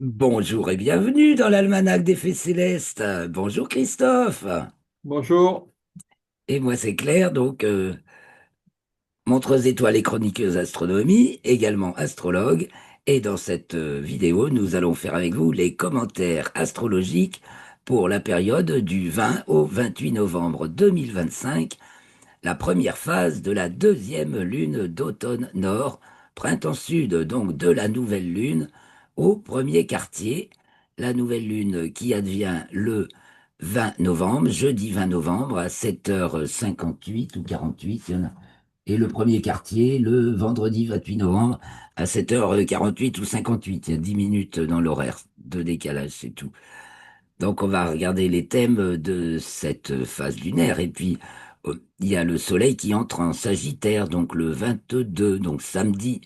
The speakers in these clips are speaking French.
Bonjour et bienvenue dans l'Almanach des Fées Célestes. Bonjour Christophe. Bonjour. Et moi c'est Claire, donc montreuse étoile et chroniqueuse astronomie, également astrologue. Et dans cette vidéo, nous allons faire avec vous les commentaires astrologiques pour la période du 20 au 28 novembre 2025, la première phase de la deuxième lune d'automne nord, printemps sud donc de la nouvelle lune, au premier quartier, la nouvelle lune qui advient le 20 novembre, jeudi 20 novembre à 7h58 ou 48, il y en a. Et le premier quartier, le vendredi 28 novembre à 7h48 ou 58. Il y a 10 minutes dans l'horaire de décalage, c'est tout. Donc on va regarder les thèmes de cette phase lunaire. Et puis il y a le soleil qui entre en Sagittaire, donc le 22, donc samedi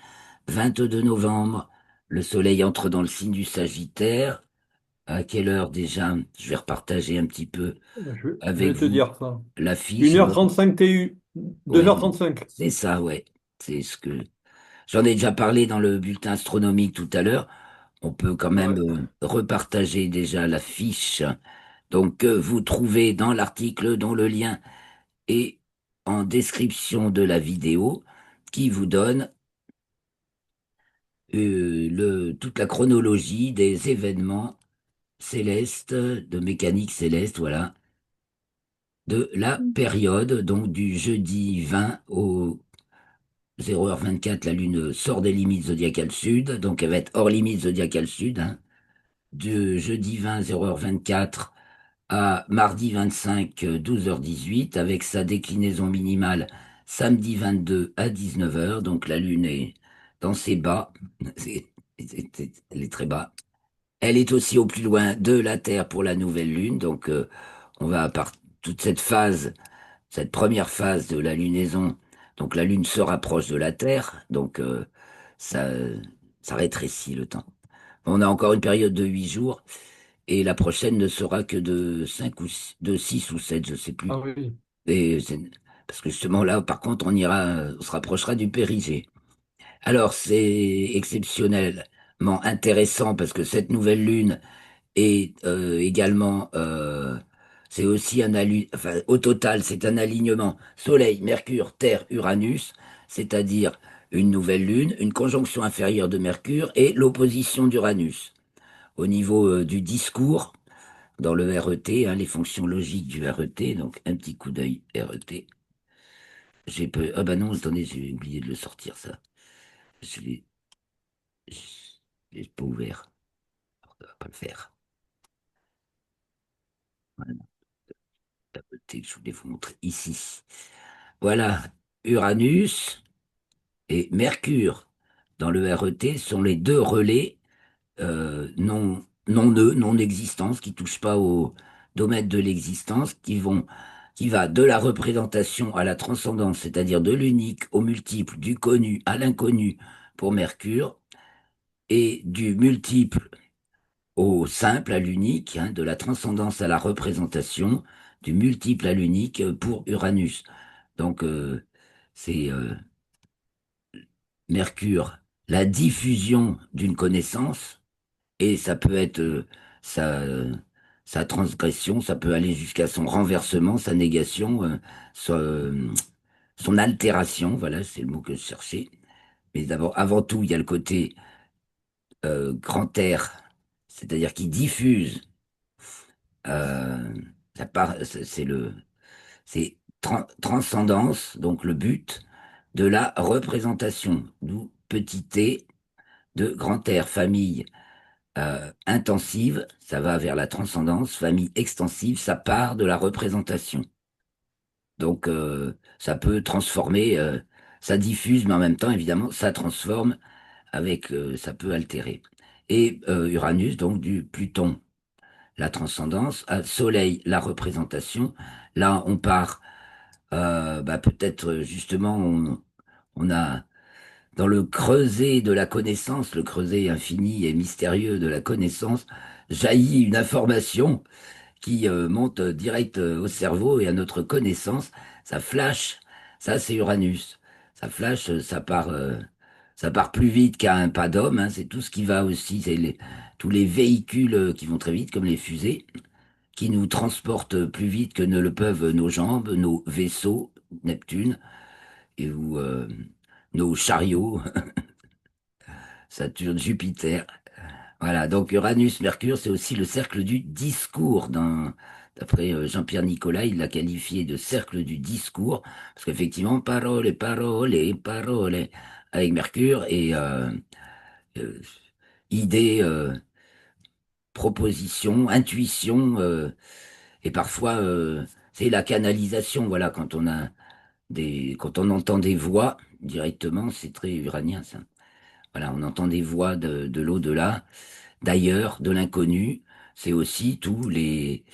22 novembre. Le soleil entre dans le signe du Sagittaire. À quelle heure déjà? Je vais repartager un petit peu Je avec vais te vous dire ça. l'affiche. Alors, 1h35 TU. ouais, 2h35. c'est ça, ouais. C'est ce que j'en ai déjà parlé dans le bulletin astronomique tout à l'heure. On peut quand même Ouais. repartager déjà la fiche. Donc, que vous trouvez dans l'article dont le lien est en description de la vidéo, qui vous donne toute la chronologie des événements célestes, de mécanique céleste, voilà, de la période, donc du jeudi 20 au 0h24, la Lune sort des limites zodiacales sud, donc elle va être hors limite zodiacale sud, hein. De jeudi 20, 0h24 à mardi 25, 12h18, avec sa déclinaison minimale samedi 22 à 19h, donc la Lune est dans ses bas, elle est très bas. Elle est aussi au plus loin de la Terre pour la nouvelle Lune, donc on va par toute cette phase, cette première phase de la lunaison, donc la Lune se rapproche de la Terre, donc ça, ça rétrécit le temps. On a encore une période de 8 jours et la prochaine ne sera que de 5 ou de 6 ou 7, je sais plus. Ah oui. Et parce que justement là, par contre, on se rapprochera du périgée. Alors c'est exceptionnellement intéressant parce que cette nouvelle lune est également, c'est aussi enfin au total, c'est un alignement Soleil, Mercure, Terre, Uranus, c'est-à-dire une nouvelle lune, une conjonction inférieure de Mercure et l'opposition d'Uranus. Au niveau du discours, dans le RET, hein, les fonctions logiques du RET, donc un petit coup d'œil RET. Ah bah non, attendez, j'ai oublié de le sortir ça. Je l'ai je l'ai pas ouvert. Alors, ça va pas le faire. Voilà, tapoter, je voulais vous montrer ici. Voilà, Uranus et Mercure dans le RET sont les deux relais non nœuds, non existence, qui touchent pas au domaine de l'existence, qui va de la représentation à la transcendance, c'est-à-dire de l'unique au multiple, du connu à l'inconnu pour Mercure, et du multiple au simple, à l'unique, hein, de la transcendance à la représentation, du multiple à l'unique pour Uranus. Donc, c'est Mercure, la diffusion d'une connaissance, et ça peut être sa, sa transgression, ça peut aller jusqu'à son renversement, sa négation, son altération, voilà, c'est le mot que je cherchais. Mais d'abord, avant tout, il y a le côté grand air, c'est-à-dire qui diffuse, euh, c'est transcendance, donc le but de la représentation, d'où petit t de grand air, famille intensive, ça va vers la transcendance, famille extensive, ça part de la représentation. Donc ça peut transformer, ça diffuse, mais en même temps, évidemment, ça transforme ça peut altérer. Et Uranus, donc du Pluton, la transcendance, Soleil, la représentation. Là, on part, bah, peut-être justement, on a dans le creuset de la connaissance, le creuset infini et mystérieux de la connaissance, jaillit une information qui monte direct au cerveau et à notre connaissance. Ça flash, ça c'est Uranus. Ça flash, ça part plus vite qu'un pas d'homme, hein, c'est tout ce qui va aussi, tous les véhicules qui vont très vite, comme les fusées, qui nous transportent plus vite que ne le peuvent nos jambes, nos vaisseaux, Neptune, et ou nos chariots, Saturne, Jupiter. Voilà, donc Uranus, Mercure, c'est aussi le cercle du discours. D'après Jean-Pierre Nicolas, il l'a qualifié de cercle du discours, parce qu'effectivement, parole, parole, parole, avec Mercure, et euh, idées, propositions, intuitions, et parfois, c'est la canalisation, voilà, quand on entend des voix directement, c'est très uranien, ça. Voilà, on entend des voix de l'au-delà, d'ailleurs, de l'inconnu. C'est aussi tous les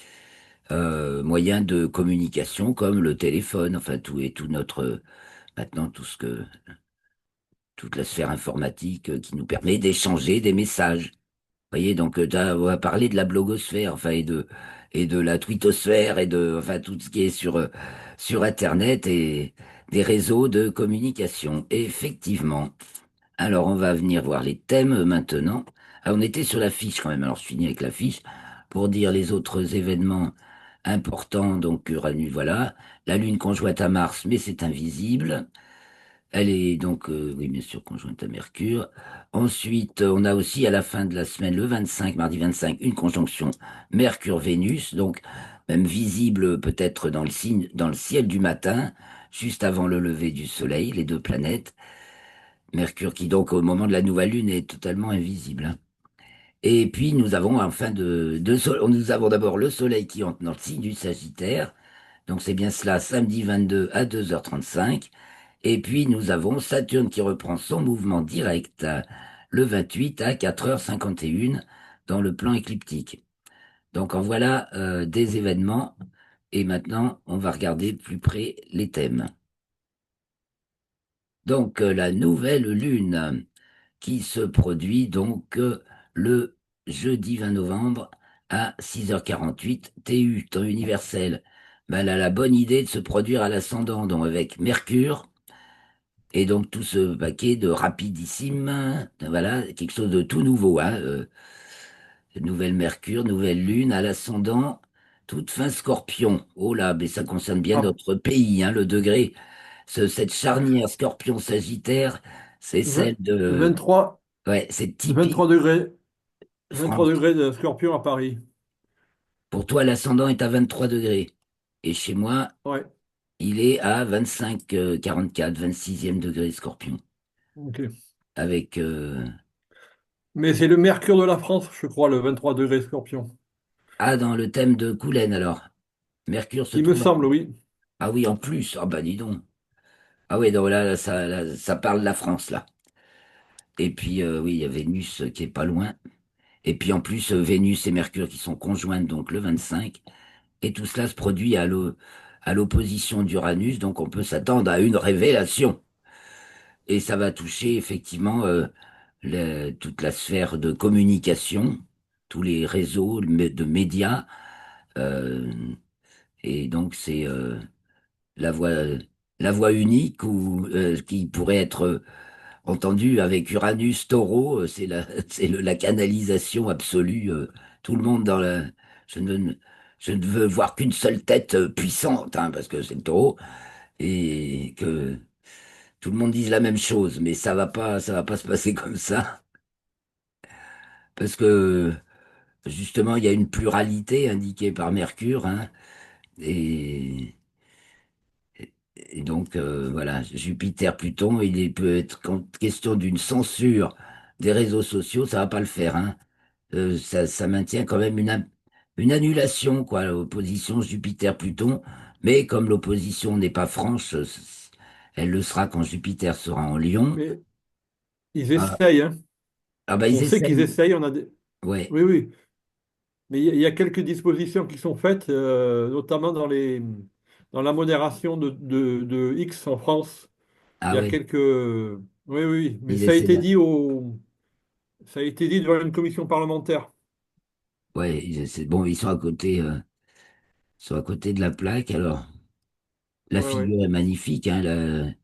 moyens de communication comme le téléphone, enfin tout et tout notre maintenant tout ce que toute la sphère informatique qui nous permet d'échanger des messages. Vous voyez, donc on va parler de la blogosphère, enfin et de la twittosphère et de enfin tout ce qui est sur Internet et des réseaux de communication. Effectivement. Alors, on va venir voir les thèmes maintenant. Ah, on était sur la fiche quand même. Alors, je finis avec la fiche pour dire les autres événements importants. Donc, Uranus, voilà. La Lune conjointe à Mars, mais c'est invisible. Elle est donc, oui, bien sûr, conjointe à Mercure. Ensuite, on a aussi à la fin de la semaine, le 25, mardi 25, une conjonction Mercure-Vénus. Donc, même visible peut-être dans le signe, dans le ciel du matin, juste avant le lever du soleil, les deux planètes. Mercure qui donc au moment de la nouvelle lune est totalement invisible, hein. Et puis nous avons enfin nous avons d'abord le soleil qui entre dans le signe du Sagittaire. Donc c'est bien cela, samedi 22 à 2h35. Et puis nous avons Saturne qui reprend son mouvement direct le 28 à 4h51 dans le plan écliptique. Donc en voilà des événements. Et maintenant, on va regarder de plus près les thèmes. Donc la nouvelle lune qui se produit donc le jeudi 20 novembre à 6h48 TU, temps universel. Ben, elle a la bonne idée de se produire à l'ascendant, donc avec Mercure, et donc tout ce paquet de rapidissime, voilà, quelque chose de tout nouveau, hein, nouvelle Mercure, nouvelle Lune à l'ascendant, toute fin Scorpion. Oh là, mais ça concerne bien Ah, notre pays, hein, le degré. Cette charnière Scorpion-Sagittaire, c'est celle 20 de... 23, Ouais, c'est 23 typique degrés, 23 France. degrés de Scorpion à Paris. Pour toi, l'ascendant est à 23 degrés. Et chez moi, Ouais, il est à 25, 44, 26e degré Scorpion. ok. Avec... Mais c'est le Mercure de la France, je crois, le 23 degrés Scorpion. Ah, dans le thème de Coulenn, alors. Mercure se Il me trouve semble, oui. Ah oui, en plus. Ah bah dis donc. Ah oui, donc là, ça parle de la France, là. Et puis, oui, il y a Vénus qui est pas loin. Et puis en plus, Vénus et Mercure qui sont conjointes, donc le 25. Et tout cela se produit à l'opposition d'Uranus, donc on peut s'attendre à une révélation. Et ça va toucher effectivement toute la sphère de communication, tous les réseaux de médias. euh, et donc c'est la voix, la voix unique ou qui pourrait être entendue avec Uranus Taureau. C'est la canalisation absolue. Tout le monde dans la. Je ne, je ne veux voir qu'une seule tête puissante, hein, parce que c'est le Taureau, et que tout le monde dise la même chose, mais ça va pas se passer comme ça, parce que justement, il y a une pluralité indiquée par Mercure, hein, et, et donc voilà, Jupiter, Pluton, peut être question d'une censure des réseaux sociaux, ça va pas le faire, hein. Ça maintient quand même une annulation, quoi, l'opposition Jupiter-Pluton, mais comme l'opposition n'est pas franche, elle le sera quand Jupiter sera en Lion. Mais ils Ah, essayent, hein. ah bah ils On sait qu'ils essayent. essayent. On a des... Ouais. Oui, oui. Mais il y a quelques dispositions qui sont faites, notamment dans la modération de X en France. Il Ah y a ouais. quelques... Oui, oui, oui. Mais Ils essaient ça a été dit devant une commission parlementaire. Ouais, bon, ils sont à côté de la plaque. Alors, la Ouais, ouais. figure est magnifique, hein,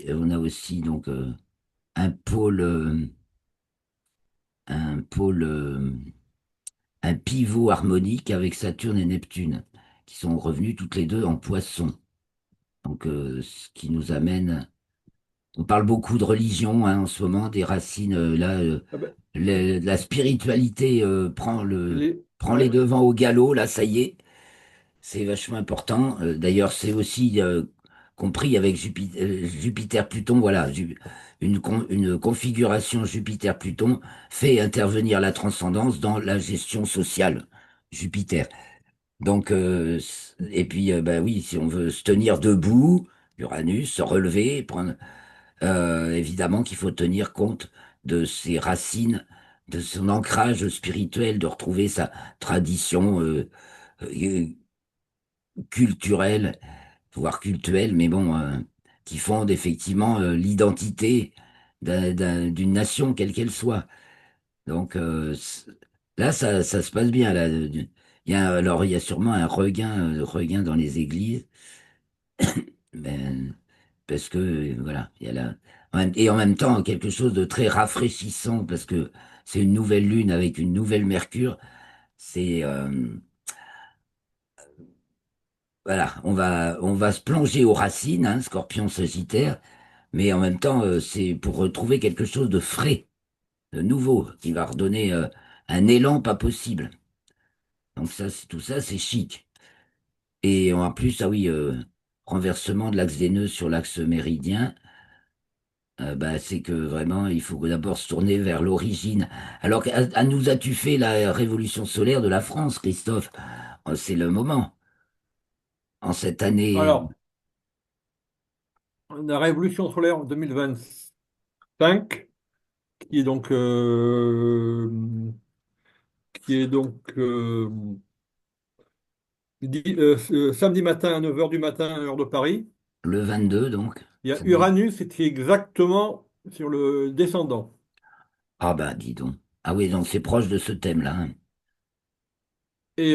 on a aussi donc un pôle un pôle, un pivot harmonique avec Saturne et Neptune, qui sont revenus toutes les deux en Poisson. Donc, ce qui nous amène. On parle beaucoup de religion hein, en ce moment, des racines. Là, Ah ben, la spiritualité prend les ouais, devants au galop. Là, ça y est, c'est vachement important. D'ailleurs, c'est aussi compris avec Jupiter-Pluton. Voilà, une configuration Jupiter-Pluton fait intervenir la transcendance dans la gestion sociale. Jupiter. Donc, et puis, bah oui, si on veut se tenir debout, Uranus, se relever, prendre, évidemment qu'il faut tenir compte de ses racines, de son ancrage spirituel, de retrouver sa tradition euh, culturelle, voire cultuelle, mais bon, qui fonde effectivement l'identité d'une nation, quelle qu'elle soit. Donc là, ça se passe bien. Là. Alors, il y a sûrement un regain dans les églises, ben, parce que voilà, il y a et en même temps quelque chose de très rafraîchissant parce que c'est une nouvelle lune avec une nouvelle Mercure. C'est voilà, on va se plonger aux racines, hein, Scorpion, Sagittaire, mais en même temps, c'est pour retrouver quelque chose de frais, de nouveau, qui va redonner un élan pas possible. Donc ça, tout ça, c'est chic. Et en plus, ah oui, renversement de l'axe des nœuds sur l'axe méridien, bah, c'est que vraiment, il faut d'abord se tourner vers l'origine. Alors, à nous as-tu fait la révolution solaire de la France, Christophe? C'est le moment. En cette année, alors, la révolution solaire en 2025, qui est donc, qui est donc samedi matin à 9 heures du matin, heure de Paris. le 22, donc. Il y a Uranus qui est exactement sur le descendant. Ah bah, dis donc. Ah oui, donc c'est proche de ce thème-là, hein. Et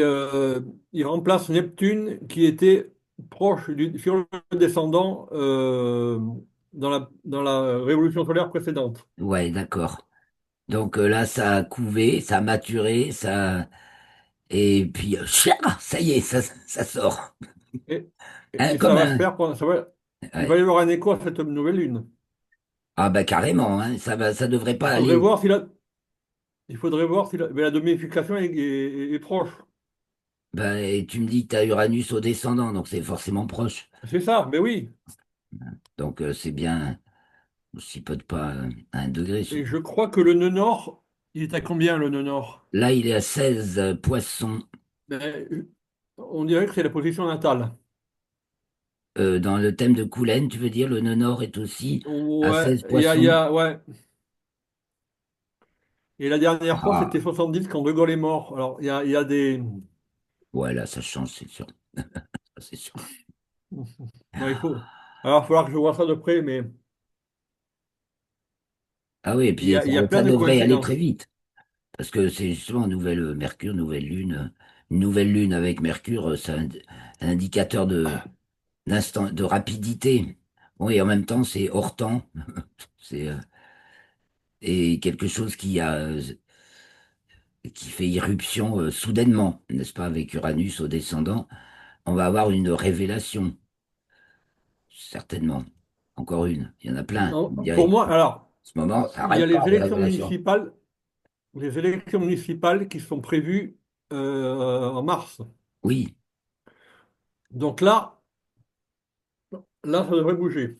il remplace Neptune qui était sur le descendant dans la révolution solaire précédente. Ouais, d'accord. Donc là, ça a couvé, ça a maturé, et puis, ça y est, ça sort. Et, Hein, et ça comme va se un... faire, il va Ouais. y avoir un écho à cette nouvelle lune. Ah bah carrément, hein, ça devrait pas Il faudrait aller. voir si la, il faudrait voir si mais la domification est proche. Bah, et tu me dis que tu as Uranus au descendant, donc c'est forcément proche. C'est ça, mais oui. Donc c'est bien, on s'y peut pas à 1 degré. Et je crois que le nœud nord, il est à combien le nœud nord? Là, il est à 16 poissons. On dirait que c'est la position natale. Dans le thème de Coulenn, tu veux dire, le nœud nord est aussi à Ouais, 16 poissons. ouais. Et la dernière fois, c'était Ah, 70 quand De Gaulle est mort. Alors, il y a des. ouais, là, ça change, c'est sûr. Ça, c'est sûr. Non, il faut. Alors, il va falloir que je vois ça de près, mais Ah oui, et puis il y a ça plein de devrait aller très coïncidences. vite, parce que c'est justement nouvelle Mercure, nouvelle Lune. Une nouvelle Lune avec Mercure, c'est un indicateur d'instant, de rapidité. Bon, et en même temps, c'est hors temps. C'est et quelque chose qui fait irruption soudainement, n'est-ce pas, avec Uranus au descendant, on va avoir une révélation, certainement. Encore une. Il y en a plein, Non, vous me pour direz. moi, alors, En ce moment, ça il y a n'arrête pas, les révélations. les élections municipales qui sont prévues en mars. Oui, Donc là, ça devrait bouger.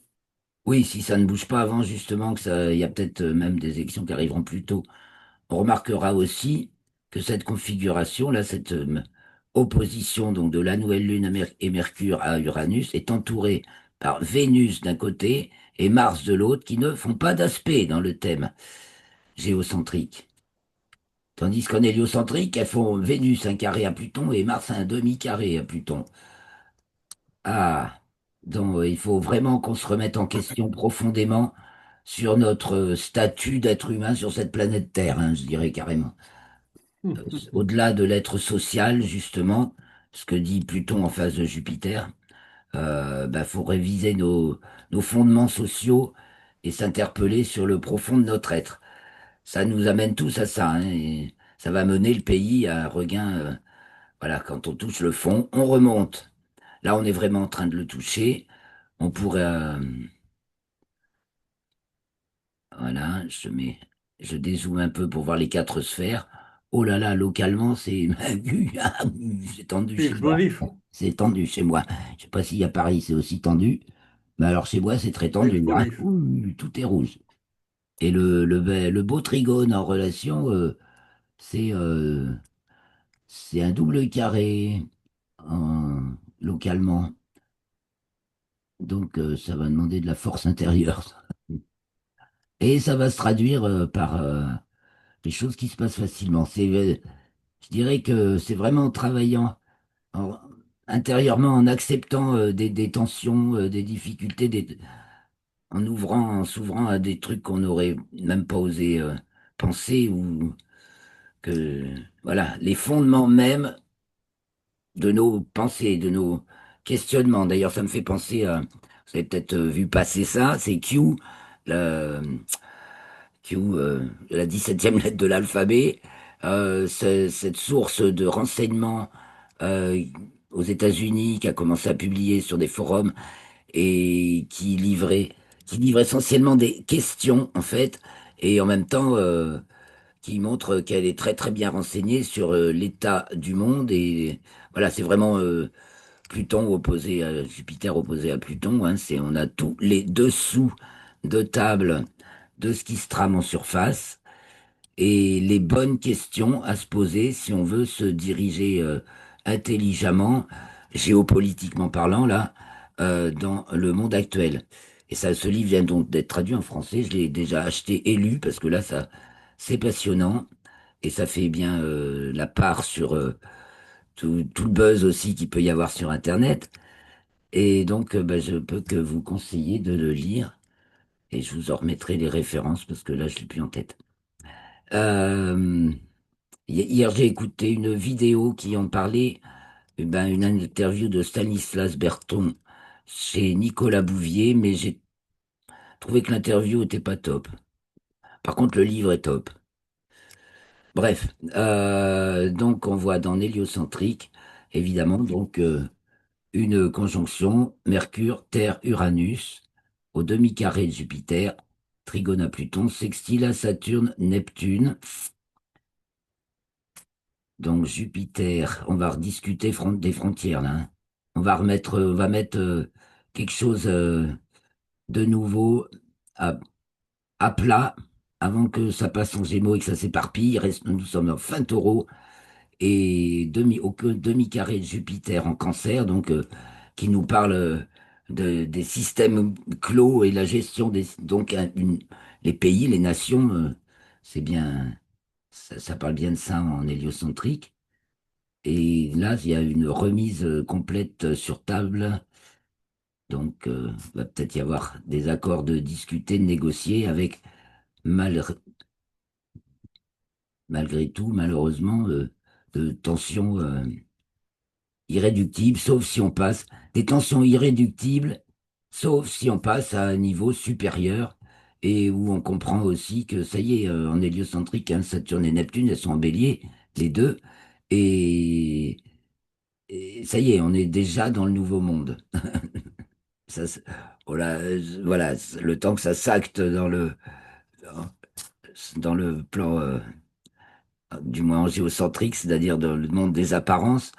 oui, si ça ne bouge pas avant, justement, il y a peut-être même des élections qui arriveront plus tôt. On remarquera aussi que cette configuration, là, cette opposition donc de la nouvelle Lune et Mercure à Uranus est entourée par Vénus d'un côté et Mars de l'autre, qui ne font pas d'aspect dans le thème géocentrique. Tandis qu'en héliocentrique, elles font Vénus un carré à Pluton et Mars un demi-carré à Pluton. Ah, donc il faut vraiment qu'on se remette en question profondément sur notre statut d'être humain sur cette planète Terre, hein, je dirais carrément. Au-delà de l'être social, justement, ce que dit Pluton en face de Jupiter, bah, faut réviser nos fondements sociaux et s'interpeller sur le profond de notre être. ça nous amène tous à ça, hein, et ça va mener le pays à un regain. Voilà, quand on touche le fond, on remonte. Là, on est vraiment en train de le toucher. On pourrait, voilà, je dézoome un peu pour voir les quatre sphères. Oh là là, localement, c'est c'est tendu C'est chez moi. explosif, C'est tendu chez moi. Je sais pas si à Paris c'est aussi tendu, mais alors chez moi c'est très c'est tendu, hein. explosif. Ouh, tout est rouge. Et le beau trigone en relation, c'est c'est un double carré localement. Donc ça va demander de la force intérieure. Et ça va se traduire par des choses qui se passent facilement. Je dirais que c'est vraiment en travaillant en- intérieurement, en acceptant des tensions, des difficultés, en ouvrant, en s'ouvrant à des trucs qu'on n'aurait même pas osé penser ou que, voilà, les fondements même de nos pensées, de nos questionnements. D'ailleurs, ça me fait penser à, vous avez peut-être vu passer ça, c'est le, Q, la 17e lettre de l'alphabet, c'est cette source de renseignements euh, aux États-Unis qui a commencé à publier sur des forums et qui livre essentiellement des questions en fait, et en même temps qui montre qu'elle est très très bien renseignée sur l'état du monde. Et voilà, c'est vraiment Pluton opposé à Jupiter opposé à Pluton, hein, on a tous les dessous de table de ce qui se trame en surface et les bonnes questions à se poser si on veut se diriger intelligemment, géopolitiquement parlant, là, dans le monde actuel. Et ça, ce livre vient donc d'être traduit en français. Je l'ai déjà acheté et lu parce que là, ça, c'est passionnant et ça fait bien la part sur tout le buzz aussi qu'il peut y avoir sur Internet. Et donc, bah, je peux que vous conseiller de le lire et je vous en remettrai les références parce que là, je l'ai plus en tête. Euh, Hier, j'ai écouté une vidéo qui en parlait, ben, une interview de Stanislas Berton chez Nicolas Bouvier, mais j'ai trouvé que l'interview était pas top. Par contre, le livre est top. Bref, donc on voit dans Héliocentrique, évidemment, donc une conjonction Mercure-Terre-Uranus au demi-carré de Jupiter, trigone à Pluton, sextile à Saturne, Neptune. Donc Jupiter, on va rediscuter des frontières là, hein. On va mettre quelque chose de nouveau à, à plat avant que ça passe en Gémeaux et que ça s'éparpille. Nous sommes en fin taureau et demi-carré de Jupiter en Cancer, donc qui nous parle des systèmes clos et la gestion donc les pays, les nations, c'est bien, ça parle bien de ça en héliocentrique. Et là, il y a une remise complète sur table. Donc, va peut-être y avoir des accords de discuter, de négocier avec, mal- malgré tout, malheureusement, de tensions irréductibles, sauf si on passe, des tensions irréductibles, sauf si on passe à un niveau supérieur et où on comprend aussi que ça y est, en héliocentrique, hein, Saturne et Neptune, elles sont en bélier, les deux. Et, et ça y est, on est déjà dans le nouveau monde. Ça, voilà, voilà, le temps que ça s'acte dans le plan, du moins en géocentrique, c'est-à-dire dans le monde des apparences,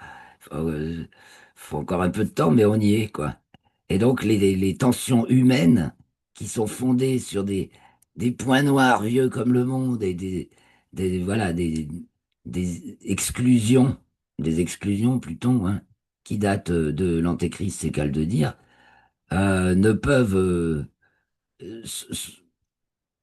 faut encore un peu de temps, mais on y est, quoi. Et donc, les tensions humaines qui sont fondées sur des points noirs vieux comme le monde et voilà, des exclusions plutôt, hein, qui datent de l'Antéchrist, c'est qu'à le de dire, ne peuvent s- s-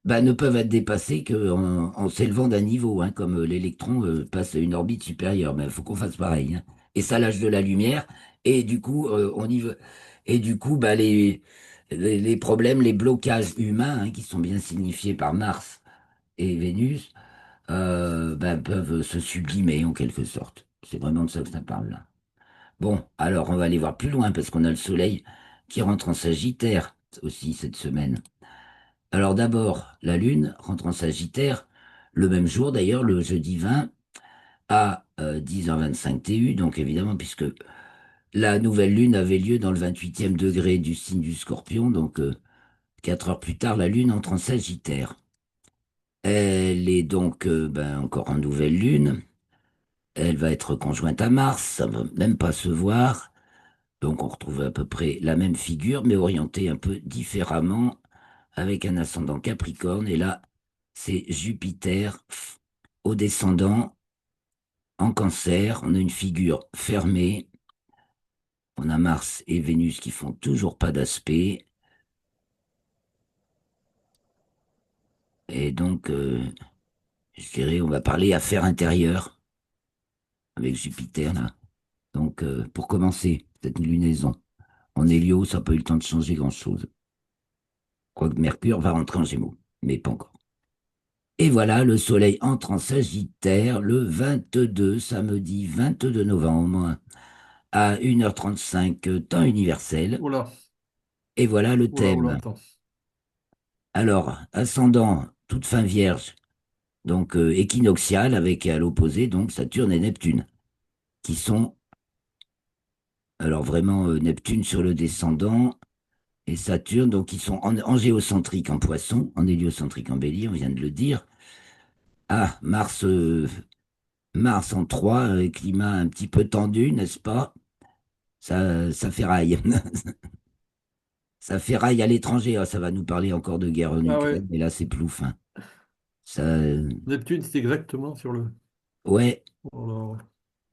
bah, ne peuvent être dépassés en s'élevant d'un niveau, hein, comme l'électron passe à une orbite supérieure. Mais il faut qu'on fasse pareil, hein. Et ça lâche de la lumière, et du coup, on y veut. Et du coup, bah, les problèmes, les blocages humains, hein, qui sont bien signifiés par Mars et Vénus, bah, peuvent se sublimer en quelque sorte. C'est vraiment de ça que ça parle là. Bon, alors on va aller voir plus loin parce qu'on a le Soleil qui rentre en Sagittaire aussi cette semaine. Alors d'abord, la Lune rentre en Sagittaire. le même jour d'ailleurs, le jeudi 20, à 10h25 TU, donc évidemment, puisque la nouvelle lune avait lieu dans le 28e degré du signe du Scorpion, donc 4 heures plus tard, la lune entre en Sagittaire. Elle est donc encore en nouvelle lune. Elle va être conjointe à Mars, ça va même pas se voir. Donc on retrouve à peu près la même figure, mais orientée un peu différemment, avec un ascendant Capricorne. Et là, c'est Jupiter au descendant en Cancer. On a une figure fermée. On a Mars et Vénus qui font toujours pas d'aspect. Et donc, je dirais, on va parler affaires intérieures avec Jupiter là. Donc, pour commencer, cette lunaison. En Hélio, ça n'a pas eu le temps de changer grand-chose. Quoique Mercure va rentrer en Gémeaux, mais pas encore. Et voilà, le Soleil entre en Sagittaire le 22, samedi 22 novembre, à 1h35 temps universel. Oula, Et voilà le oula, oula, thème. attends. Alors, ascendant, toute fin vierge, donc équinoxial, avec à l'opposé, donc Saturne et Neptune, qui sont, alors vraiment, Neptune sur le descendant, et Saturne, donc ils sont en géocentrique en Poisson, en héliocentrique en Bélier, on vient de le dire. Ah, Mars en 3, climat un petit peu tendu, n'est-ce pas? Ça ferraille. Ça ferraille à l'étranger. Ah, ça va nous parler encore de guerre en Ah Ukraine, ouais, mais là, c'est plouf, hein. Ça, Neptune, c'est exactement sur le. ouais, Oh là,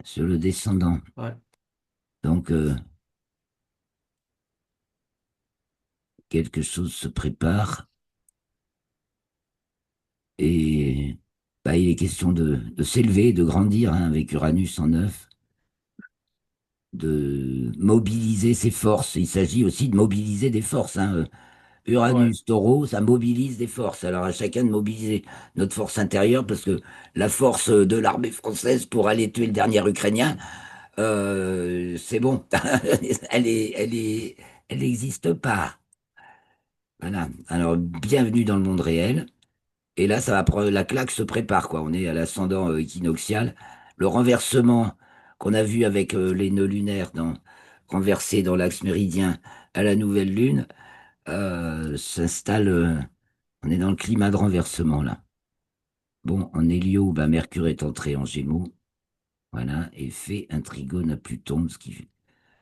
sur le descendant. ouais. Donc, quelque chose se prépare et bah, il est question de s'élever, de grandir, hein, avec Uranus en 9, de mobiliser ses forces. Il s'agit aussi de mobiliser des forces, hein. Ouais. Uranus, Taureau, ça mobilise des forces. Alors à chacun de mobiliser notre force intérieure, parce que la force de l'armée française pour aller tuer le dernier Ukrainien, c'est bon. Elle n'existe pas. Voilà. Alors bienvenue dans le monde réel. Et là, ça va prendre, la claque se prépare, quoi. On est à l'ascendant équinoxial. Le renversement qu'on a vu avec les nœuds lunaires renversés dans l'axe méridien à la nouvelle lune s'installe. On est dans le climat de renversement, là. Bon, en Hélio, bah, Mercure est entré en Gémeaux, voilà, et fait un trigone à Pluton, ce qui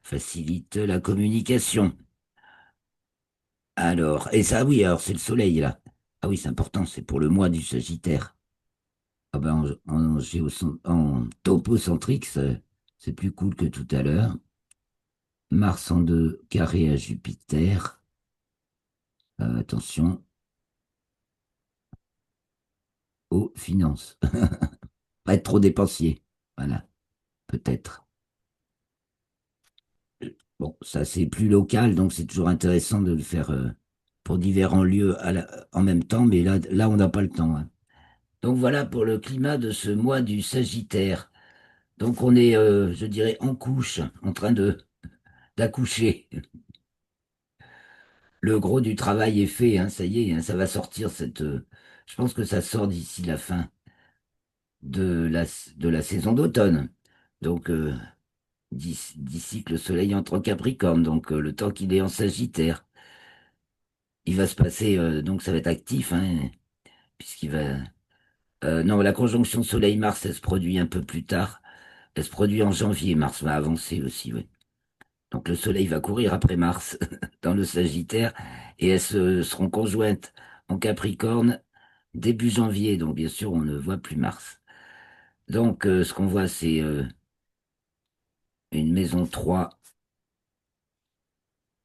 facilite la communication. Alors, et ça, oui, alors c'est le Soleil, là. Ah oui, c'est important, c'est pour le mois du Sagittaire. Ah ben, en topocentrique, c'est plus cool que tout à l'heure. Mars en 2, carré à Jupiter. Attention aux finances. Pas être trop dépensier. Voilà, peut-être. Bon, ça c'est plus local, donc c'est toujours intéressant de le faire pour différents lieux en même temps, mais là on n'a pas le temps, hein. Donc voilà pour le climat de ce mois du Sagittaire. Donc on est, je dirais, en couche, en train de d'accoucher. Le gros du travail est fait, hein, ça y est, hein, ça va sortir je pense que ça sort d'ici la fin de la saison d'automne. Donc d'ici que le soleil entre en Capricorne, donc le temps qu'il est en Sagittaire. Il va se passer, donc ça va être actif, hein, puisqu'il va... non, la conjonction Soleil-Mars, elle se produit un peu plus tard. Elle se produit en janvier. Mars va avancer aussi, oui. Donc le Soleil va courir après Mars dans le Sagittaire et elles seront conjointes en Capricorne début janvier. Donc bien sûr, on ne voit plus Mars. Donc ce qu'on voit, c'est une maison 3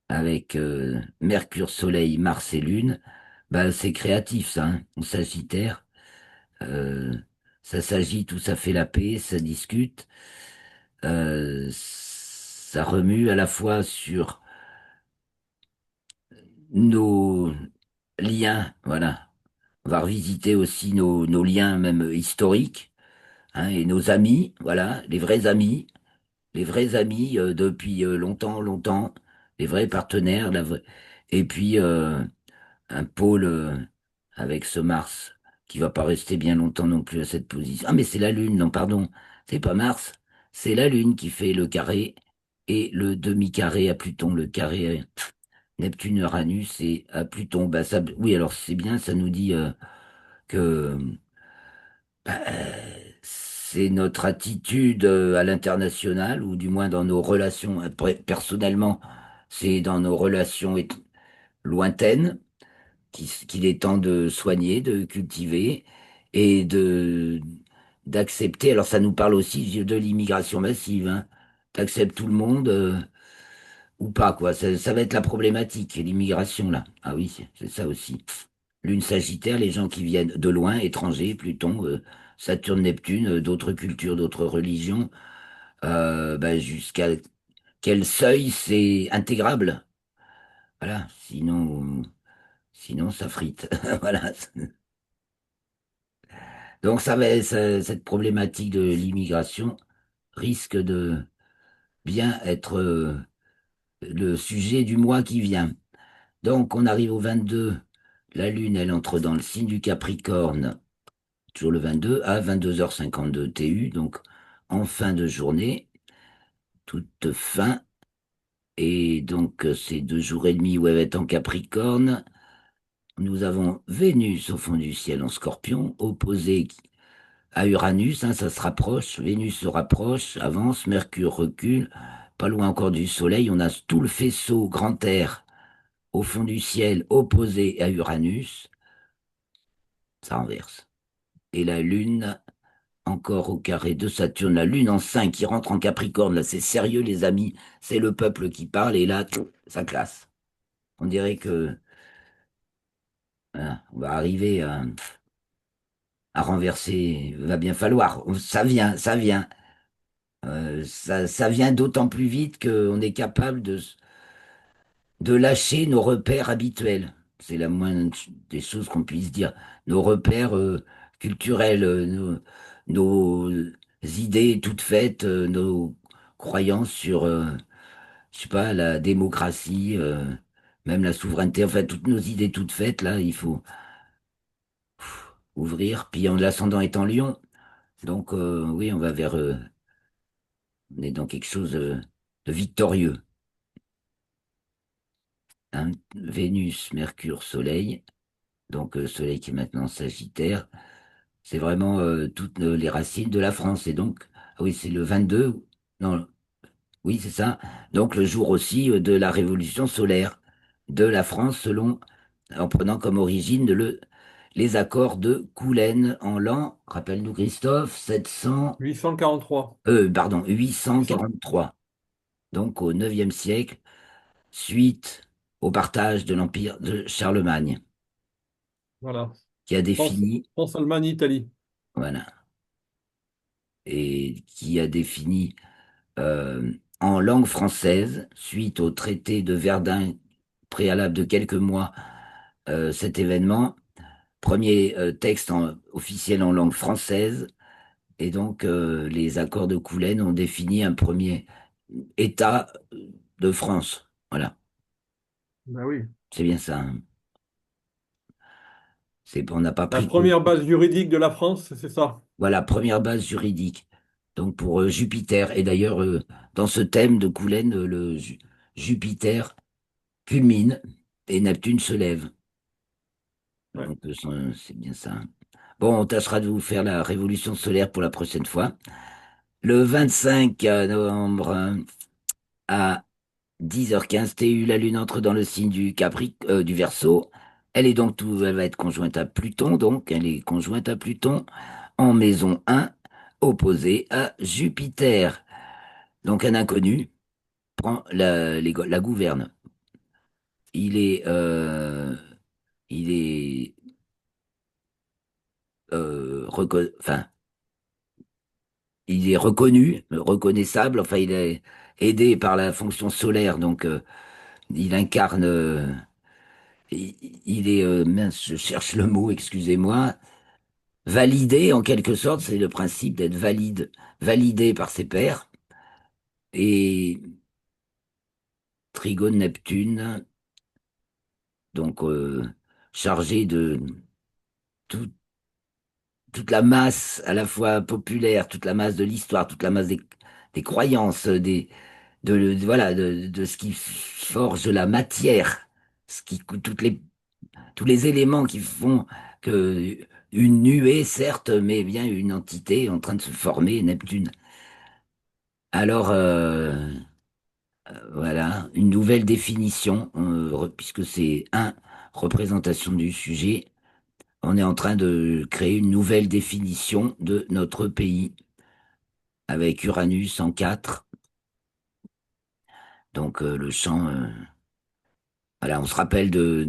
avec Mercure, Soleil, Mars et Lune. Bah, c'est créatif, ça, hein, en Sagittaire. Euh, Ça s'agite ou ça fait la paix, ça discute, ça remue à la fois sur nos liens, voilà. On va revisiter aussi nos liens même historiques, hein, et nos amis, voilà, les vrais amis depuis longtemps, longtemps, les vrais partenaires, et puis un pôle avec ce Mars. qui va pas rester bien longtemps non plus à cette position. Ah, mais c'est la Lune, non, pardon, c'est pas Mars, c'est la Lune qui fait le carré et le demi-carré à Pluton, le carré Neptune, Uranus et à Pluton. Bah, ça, oui, alors c'est bien, ça nous dit que bah, c'est notre attitude à l'international, ou du moins dans nos relations, personnellement, c'est dans nos relations lointaines qu'il est temps de soigner, de cultiver et d'accepter. Alors ça nous parle aussi de l'immigration massive, hein. T'acceptes tout le monde ou pas, quoi. Ça va être la problématique, l'immigration, là. Ah oui, c'est ça aussi. Lune Sagittaire, les gens qui viennent de loin, étrangers, Pluton, Saturne, Neptune, d'autres cultures, d'autres religions, bah, jusqu'à quel seuil c'est intégrable. Voilà, sinon ça frite. Voilà. Donc cette problématique de l'immigration risque de bien être le sujet du mois qui vient. Donc on arrive au 22. La Lune, elle entre dans le signe du Capricorne, toujours le 22, à 22h52 TU, donc en fin de journée, toute fin. Et donc ces 2 jours et demi où elle va être en Capricorne, nous avons Vénus au fond du ciel en Scorpion, opposée à Uranus, hein, ça se rapproche, Vénus se rapproche, avance, Mercure recule, pas loin encore du Soleil, on a tout le faisceau grand air au fond du ciel opposé à Uranus, ça renverse. Et la Lune encore au carré de Saturne, la Lune en 5 qui rentre en Capricorne, là c'est sérieux les amis, c'est le peuple qui parle et là, ça classe. On dirait que voilà, on va arriver à renverser, va bien falloir, ça vient, ça vient. Ça vient d'autant plus vite qu'on est capable de lâcher nos repères habituels. C'est la moindre des choses qu'on puisse dire. Nos repères culturels, nos idées toutes faites, nos croyances sur, je sais pas, la démocratie, même la souveraineté, enfin toutes nos idées toutes faites, là, il faut ouvrir. Puis l'ascendant est en Lion, donc oui, on va vers, on est dans quelque chose de victorieux, hein. Vénus, Mercure, Soleil, donc Soleil qui est maintenant Sagittaire, c'est vraiment toutes les racines de la France. Et donc, ah oui, c'est le 22, non, oui, c'est ça. Donc le jour aussi de la révolution solaire de la France, en prenant comme origine les accords de Coulaine en l'an, rappelle-nous Christophe, 700, 843. pardon, 800. 843. Donc au 9e siècle, suite au partage de l'empire de Charlemagne, Voilà. qui a France, défini, France, Allemagne, Italie. voilà, et qui a défini en langue française, suite au traité de Verdun préalable de quelques mois, cet événement, premier texte officiel en langue française, et donc les accords de Coulaine ont défini un premier État de France. Voilà, Ben oui. c'est bien ça, hein. On n'a pas La pris. première base juridique de la France, c'est ça. Voilà, première base juridique. Donc pour Jupiter. Et d'ailleurs, dans ce thème de Coulaine, Jupiter culmine et Neptune se lève. Ouais. Donc c'est bien ça. Bon, on tâchera de vous faire la révolution solaire pour la prochaine fois. Le 25 novembre à 10h15 TU, la Lune entre dans le signe du Verseau. Elle va être conjointe à Pluton, donc elle est conjointe à Pluton en maison 1, opposée à Jupiter. Donc un inconnu prend la gouverne. Il est, euh, il est enfin, il est reconnu, reconnaissable. Enfin, il est aidé par la fonction solaire, donc il incarne. Il est, mince, je cherche le mot, excusez-moi, validé en quelque sorte. C'est le principe d'être validé par ses pairs. Et Trigone Neptune, donc chargé de tout. toute la masse à la fois populaire, toute la masse de l'histoire, toute la masse des croyances, voilà, de ce qui forge la matière, tous les éléments qui font que une nuée, certes, mais bien une entité en train de se former, Neptune. Alors, voilà, une nouvelle définition, puisque c'est représentation du sujet. On est en train de créer une nouvelle définition de notre pays avec Uranus en 4. Donc le champ, voilà, on se rappelle de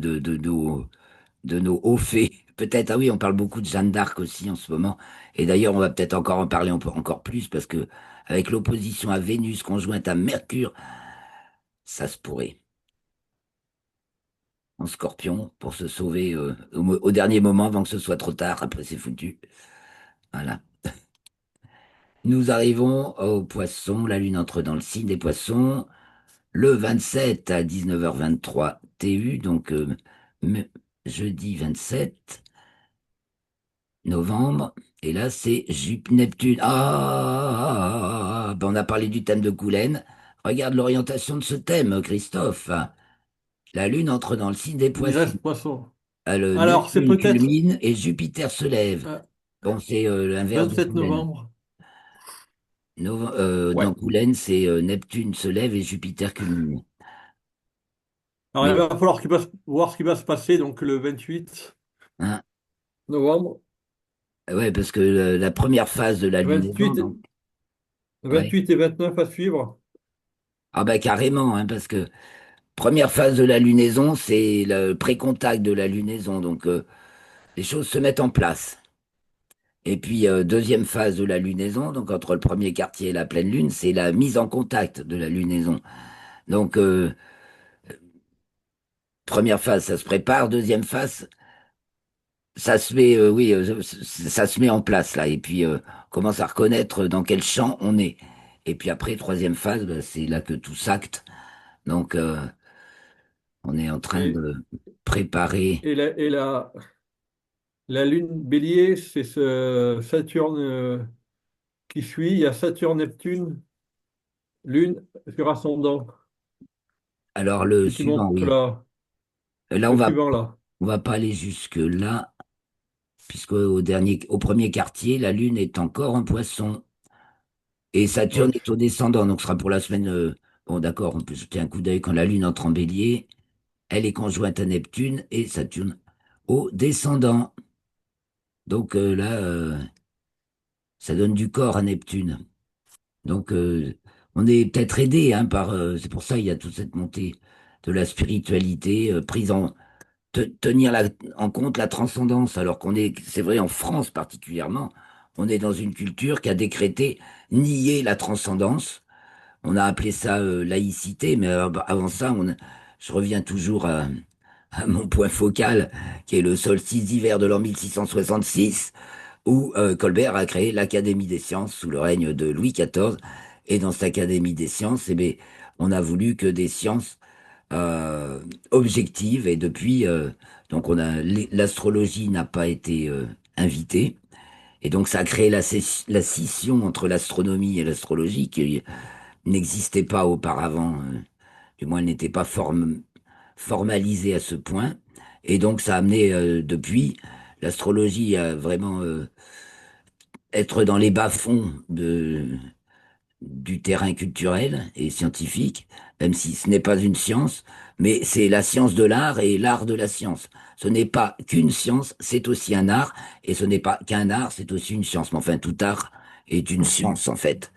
nos hauts faits. Peut-être, ah oui, on parle beaucoup de Jeanne d'Arc aussi en ce moment. Et d'ailleurs, on va peut-être encore en parler encore plus parce que avec l'opposition à Vénus conjointe à Mercure, ça se pourrait. En Scorpion, pour se sauver au dernier moment avant que ce soit trop tard. Après, c'est foutu. Voilà. Nous arrivons aux Poissons. La Lune entre dans le signe des Poissons le 27 à 19h23 TU, donc me- jeudi 27 novembre. Et là, c'est Neptune. Ben, on a parlé du thème de Coulennes. Regarde l'orientation de ce thème, Christophe. La Lune entre dans le signe des Il Poissons. reste poisson. Le Alors, c'est Neptune peut-être culmine et Jupiter se lève. euh, Bon, c'est l'inverse de 27 Coulennes. novembre. Dans Ouais. Coulennes, c'est Neptune se lève et Jupiter culmine. Alors, il Mais, va falloir voir ce qui va se passer donc le 28 hein, novembre. ouais, parce que la première phase de la lunaison, 28, donc, ouais. 28 et 29 à suivre. Ah bah carrément, hein, parce que première phase de la lunaison, c'est le pré-contact de la lunaison, donc les choses se mettent en place. Et puis deuxième phase de la lunaison, donc entre le premier quartier et la pleine lune, c'est la mise en contact de la lunaison. Donc première phase, ça se prépare, deuxième phase, ça se met, oui, ça se met en place là, et puis on commence à reconnaître dans quel champ on est. Et puis après, troisième phase, bah, c'est là que tout s'acte. Donc on est en train Et, de préparer. la lune bélier, c'est ce Saturne qui suit. Il y a Saturne, Neptune, lune sur ascendant. Alors le Si tu suivant, montres oui. là, Là, le suivant là. on va pas aller jusque là, puisque au premier quartier, la Lune est encore en Poisson et Saturne Ouais. est au descendant. Donc ce sera pour la semaine. Bon, d'accord, on peut jeter un coup d'œil quand la Lune entre en Bélier. Elle est conjointe à Neptune et Saturne au descendant. Donc là, ça donne du corps à Neptune. Donc on est peut-être aidé hein, par. C'est pour ça il y a toute cette montée de la spiritualité prise tenir en compte la transcendance, alors qu'on est, c'est vrai, en France particulièrement, on est dans une culture qui a décrété nier la transcendance. On a appelé ça laïcité, mais avant ça, je reviens toujours à mon point focal, qui est le solstice d'hiver de l'an 1666, où Colbert a créé l'Académie des sciences sous le règne de Louis XIV. Et dans cette Académie des sciences, eh bien, on a voulu que des sciences euh, objective et depuis donc l'astrologie n'a pas été invitée et donc ça a créé la scission entre l'astronomie et l'astrologie qui n'existait pas auparavant, du moins elle n'était pas formalisée à ce point et donc ça a amené depuis l'astrologie à vraiment être dans les bas-fonds du terrain culturel et scientifique, même si ce n'est pas une science, mais c'est la science de l'art et l'art de la science. Ce n'est pas qu'une science, c'est aussi un art, et ce n'est pas qu'un art, c'est aussi une science. Mais enfin, tout art est une science, en fait.